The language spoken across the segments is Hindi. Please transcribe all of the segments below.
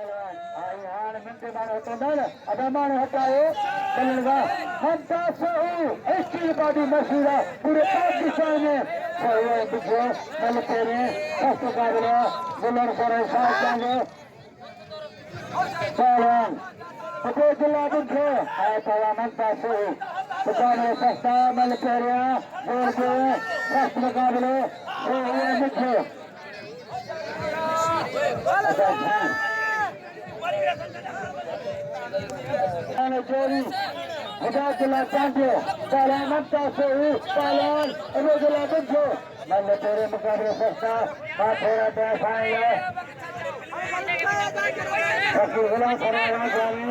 ఆయన మింటే మనం అవుతున్నాడు అభిమానం హటాయో चलेगा ममता साहू एसटी पार्टी मशहूरा पूरे पाकिस्तान में तेरे मुकाबला बुलंद करो साहब पटे जिला बुझे आया ताला ममता साहू मुकाबले सस्ता मल तेरे बोल के सस्त मुकाबले मुझे चोरी जिला चांदे ताला ममता साहू पालन जिला बुझे मल तेरे मुकाबले सस्ता बात हो रहा है फाइनल गुलाम फराना जानी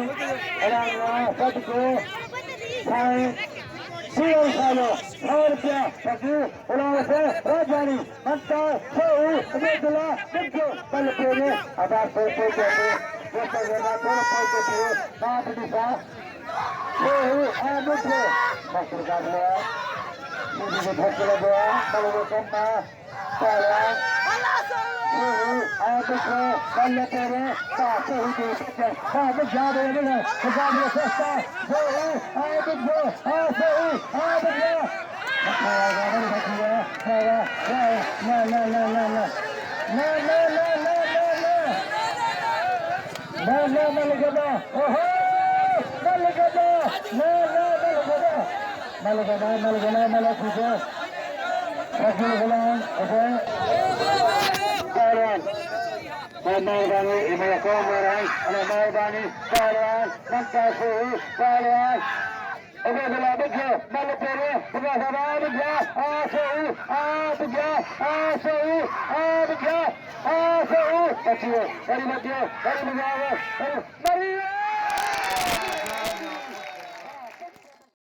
अलावा सबको साइन सीएम सालो 100 रुपया सकी गुलाम से राजानी ममता साहू अब्दुल्ला बिट्टू कल पेरे आधार पे के जैसे जरा थोड़ा पैसे थे बाप दिशा साहू बिट्टू मास्टर का गया मुझे को धक्का लगा बड़े कम्मा साला आबिको कल तेरे साहू के पीछे सब जादे मिले मुकाबले सस्ता साहू आबिको साहू आबिको ना ना ना ना ना ना ना ना ना ना ना मलगदा ओहो मलगदा ना ना मलगदा मलगदा मलगदा रसूल गुलाम ओहो Mardani ibu komaran, ana Mardani Palwan, Manta Sahu Palwan. Abdullah Bidja, Malapere, Abdullah Bidja, Sahu, Abidja, Sahu, Abidja, Sahu. Bachiyo, bari bachiyo, bari bachiyo, bari.